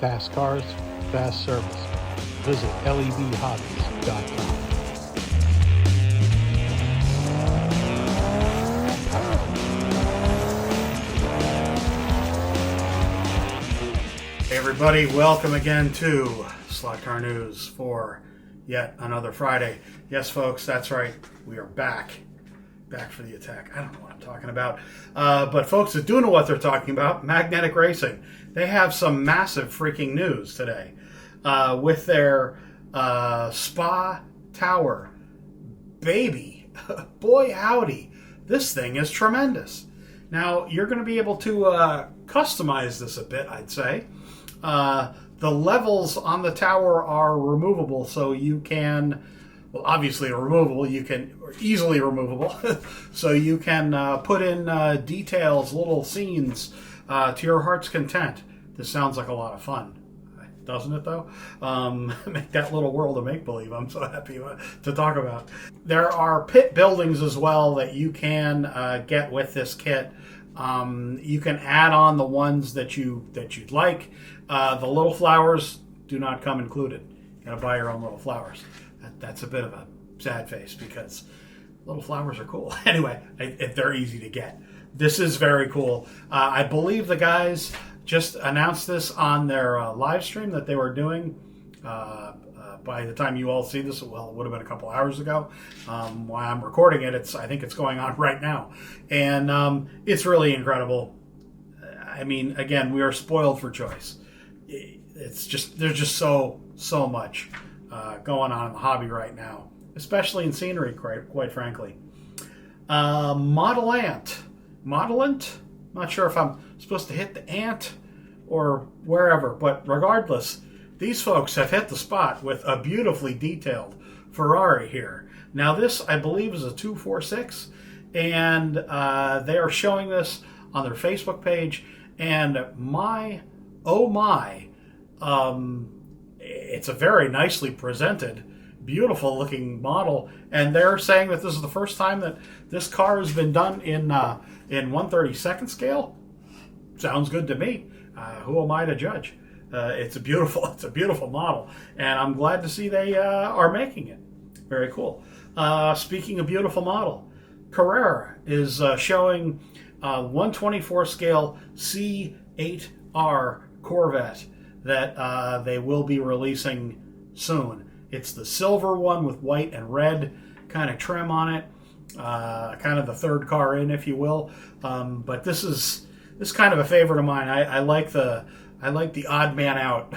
Fast cars, fast service. Visit lebhobbies.com. Hey everybody, welcome again to Slot Car News for yet another Friday. Yes folks, that's right, we are back for the attack. I don't know what I'm talking about, but folks that do know what they're talking about, Magnetic Racing, they have some massive freaking news today with their Spa Tower. Baby, boy howdy, this thing is tremendous. Now you're going to be able to customize this a bit, I'd say. The levels on the tower are removable, so you can, well, obviously removable, you can, or easily removable, so you can put in details, little scenes to your heart's content. This sounds like a lot of fun, doesn't it though? Make that little world of make-believe. I'm so happy to talk about. There are pit buildings as well that you can get with this kit. You can add on the ones that you'd like. The little flowers do not come included. You gotta buy your own little flowers. That's a bit of a sad face because little flowers are cool. Anyway, they're easy to get. This is very cool. I believe the guys just announced this on their live stream that they were doing. By the time you all see this, well, it would have been a couple hours ago. While I'm recording it, I think it's going on right now. And it's really incredible. I mean, again, we are spoiled for choice. It's just, there's just so much going on in the hobby right now, especially in scenery, quite frankly. Model Ant. Not sure if I'm supposed to hit the ant or wherever, but regardless, these folks have hit the spot with a beautifully detailed Ferrari here. Now this, I believe, is a 246, and they are showing this on their Facebook page, and oh my, it's a very nicely presented, beautiful looking model, and they're saying that this is the first time that this car has been done in 1/32 scale. Sounds good to me. Who am I to judge? It's a beautiful model, and I'm glad to see they are making it. Very cool. Speaking of beautiful model, Carrera is showing 1/24 scale C8R Corvette that they will be releasing soon. It's the silver one with white and red kind of trim on it, kind of the third car in, if you will. But this is kind of a favorite of mine. I like the odd man out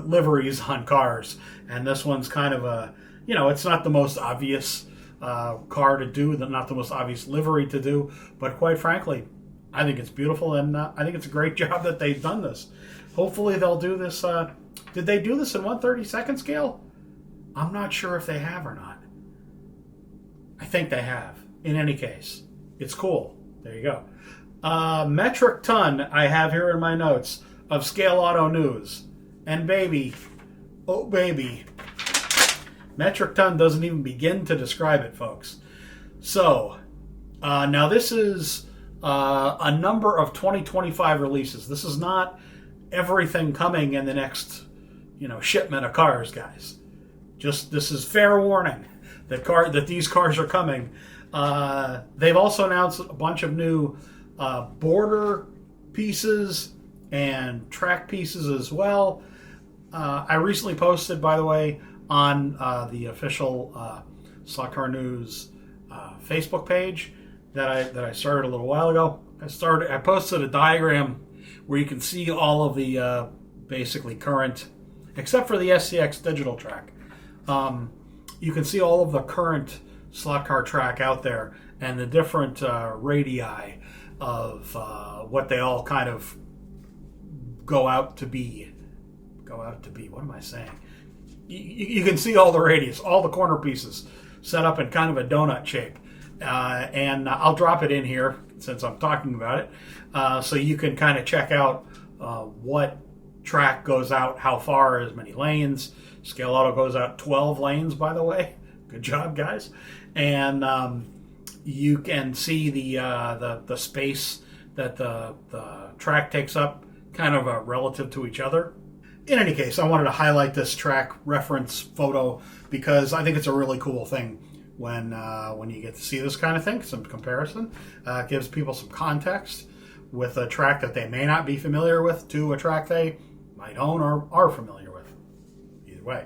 liveries on cars, and this one's kind of a, it's not the most obvious car to do, not the most obvious livery to do, but quite frankly, I think it's beautiful, and I think it's a great job that they've done this. Hopefully they'll do this. Did they do this in 1/32 scale? I'm not sure if they have or not. I think they have. In any case, it's cool. There you go. Metric ton I have here in my notes of Scaleauto news. And baby, oh baby, metric ton doesn't even begin to describe it, folks. So, now this is a number of 2025 releases. This is not everything coming in the next, shipment of cars, guys. Just, this is fair warning that these cars are coming. They've also announced a bunch of new border pieces and track pieces as well. I recently posted, by the way, on the official Slot Car News Facebook page that I started a little while ago. I posted a diagram where you can see all of the basically current, except for the SCX digital track. You can see all of the current slot car track out there and the different radii of what they all kind of go out to be. What am I saying? You can see all the radius, all the corner pieces set up in kind of a donut shape. And I'll drop it in here since I'm talking about it. So you can kind of check out what track goes out, how far, as many lanes. Scaleauto goes out 12 lanes, by the way. Good job, guys. And you can see the space that the track takes up kind of relative to each other. In any case, I wanted to highlight this track reference photo because I think it's a really cool thing when you get to see this kind of thing, some comparison. It gives people some context with a track that they may not be familiar with to a track they might own or are familiar with. Either way.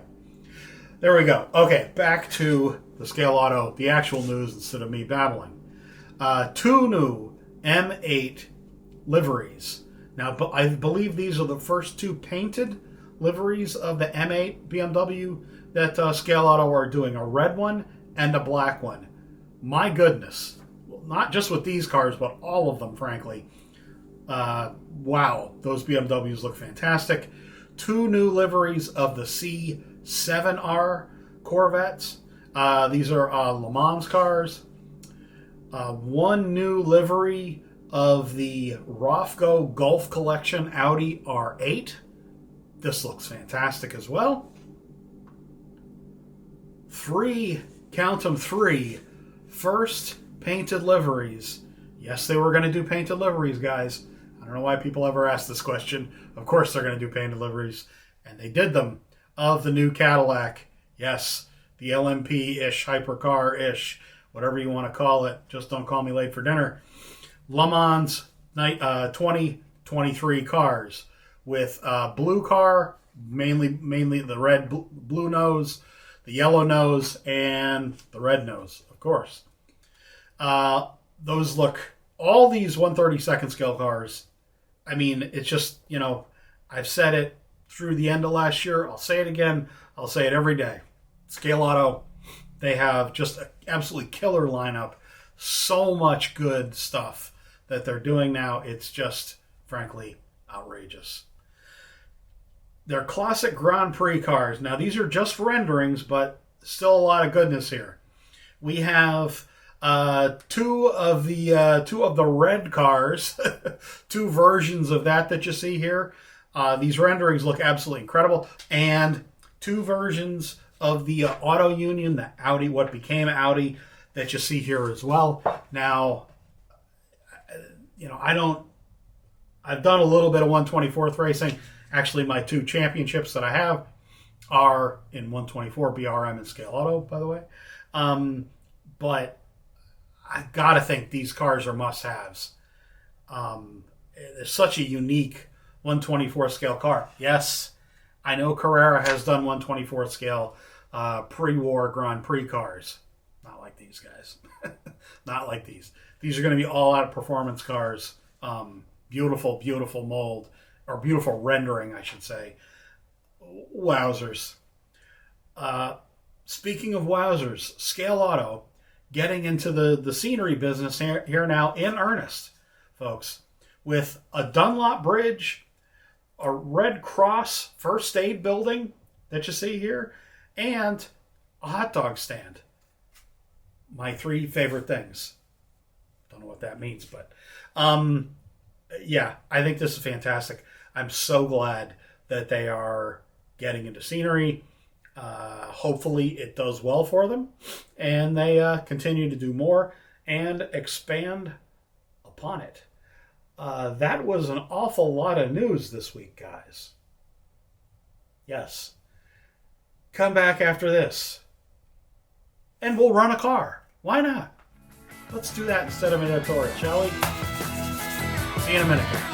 There we go. Okay, back to the Scaleauto, the actual news instead of me babbling. 2 new M8 liveries. Now, I believe these are the first 2 painted liveries of the M8 BMW that Scaleauto are doing, a red one and a black one. My goodness. Not just with these cars, but all of them, frankly. Wow, those BMWs look fantastic. 2 new liveries of the C7R Corvettes. These are Le Mans cars. 1 new livery of the Rofco Golf Collection Audi R8. This looks fantastic as well. 3, count them 3, first painted liveries. Yes, they were going to do painted liveries, guys. I don't know why people ever ask this question. Of course they're going to do painted liveries. And they did them. Of the new Cadillac. Yes, the LMP-ish, hypercar-ish, whatever you want to call it. Just don't call me late for dinner. Le Mans 2023 cars with blue car, mainly the red blue nose, the yellow nose, and the red nose, of course. Those look, all these 1/32 scale cars, I mean, it's just, I've said it through the end of last year. I'll say it again. I'll say it every day. Scaleauto, they have just an absolutely killer lineup. So much good stuff that they're doing now. It's just, frankly, outrageous. They're classic Grand Prix cars. Now, these are just renderings, but still a lot of goodness here. We have 2 of the red cars, 2 versions of that you see here. These renderings look absolutely incredible, and 2 versions of the Auto Union, the Audi, what became Audi, that you see here as well. Now, I've done a little bit of 1/24th racing. Actually, my 2 championships that I have are in 1/24 BRM and Scaleauto, by the way. But I've got to think these cars are must-haves. It's such a unique 1/24 scale car. Yes, I know Carrera has done 1/24 scale pre-war Grand Prix cars. Not like these guys. Not like these. These are going to be all-out performance cars. Beautiful, beautiful mold, or beautiful rendering, I should say. Wowzers. Speaking of wowzers, Scaleauto getting into the scenery business here now in earnest, folks, with a Dunlop bridge, a Red Cross first aid building that you see here, and a hot dog stand. My 3 favorite things. Don't know what that means, but yeah, I think this is fantastic. I'm so glad that they are getting into scenery. Hopefully it does well for them, and they continue to do more and expand upon it. That was an awful lot of news this week, guys. Yes. Come back after this, and we'll run a car. Why not? Let's do that instead of an editorial, shall we? See you in a minute, guys.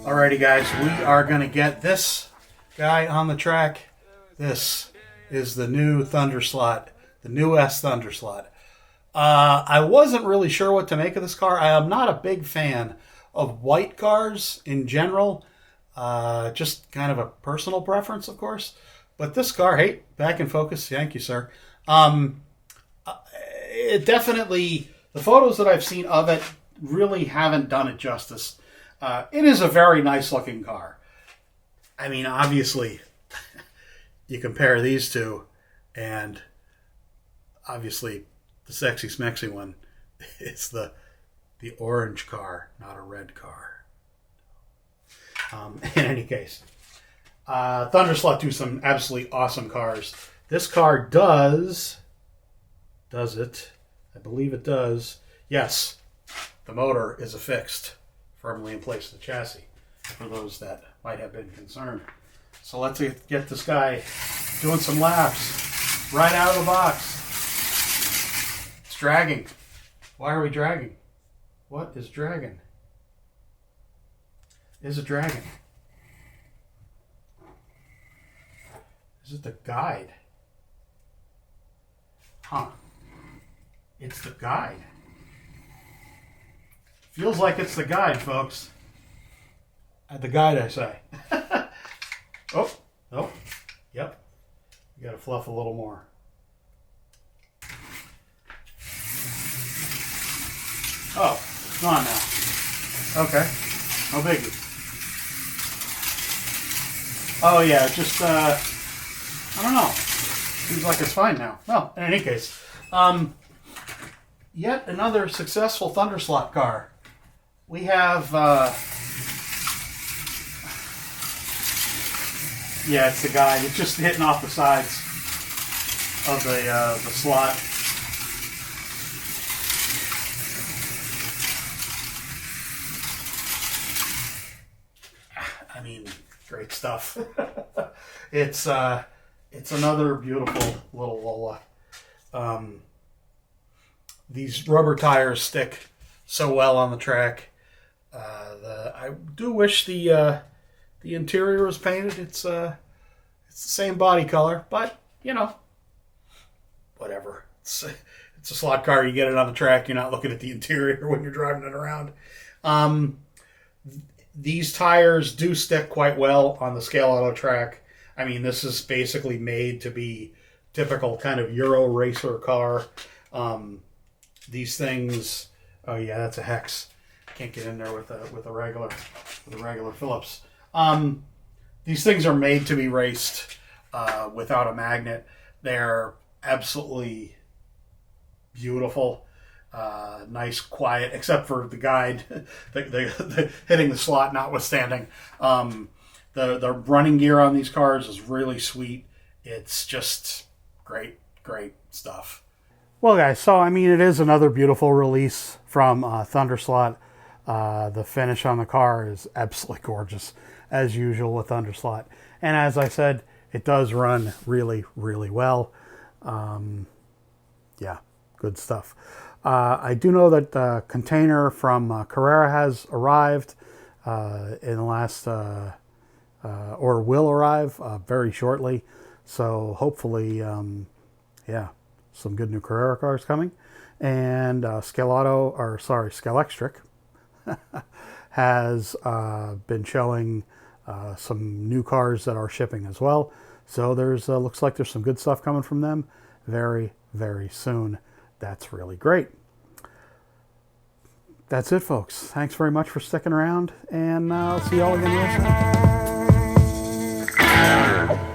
Alrighty guys, we are going to get this guy on the track. This is the new Thunderslot, the new S Thunderslot. I wasn't really sure what to make of this car. I am not a big fan of white cars in general. Just kind of a personal preference, of course. But this car, hey, back in focus. Thank you, sir. It definitely, the photos that I've seen of it really haven't done it justice. It is a very nice looking car. I mean, obviously, you compare these two, and obviously the sexy smexy one is the orange car, not a red car. In any case, Thunderslot do some absolutely awesome cars. This car does it? I believe it does. Yes, the motor is affixed firmly in place to the chassis, for those that might have been concerned. So let's get this guy doing some laps right out of the box. It's dragging. Why are we dragging? What is dragging? Is it dragging? Is it the guide? Huh. It's the guide. Feels like it's the guide, folks. The guide, I say. Oh, yep. You gotta fluff a little more. Oh, it's on now. Okay, no biggie. Oh yeah, just I don't know. Seems like it's fine now. Well, in any case, yet another successful Thunderslot car. We have, yeah, it's the guide. It's just hitting off the sides of the slot. I mean, great stuff. It's another beautiful little Lola. These rubber tires stick so well on the track. I do wish the interior was painted. It's the same body color, but you know, whatever. It's a slot car. You get it on the track. You're not looking at the interior when you're driving it around. These tires do stick quite well on the Scaleauto track. I mean, this is basically made to be typical kind of Euro racer car. These things. Oh yeah, that's a hex. Can't get in there with a regular Phillips. These things are made to be raced without a magnet. They're absolutely beautiful, nice, quiet, except for the guide, the hitting the slot notwithstanding. The running gear on these cars is really sweet. It's just great stuff. Well, guys, so I mean, it is another beautiful release from Thunderslot. The finish on the car is absolutely gorgeous, as usual with Thunderslot. And as I said, it does run really, really well. Yeah, good stuff. I do know that the container from Carrera has arrived in the last, or will arrive very shortly. So hopefully, yeah, some good new Carrera cars coming. And Scaleauto, has been showing some new cars that are shipping as well. So there's looks like there's some good stuff coming from them very, very soon. That's really great. That's it, folks. Thanks very much for sticking around, and I'll see you all again real soon.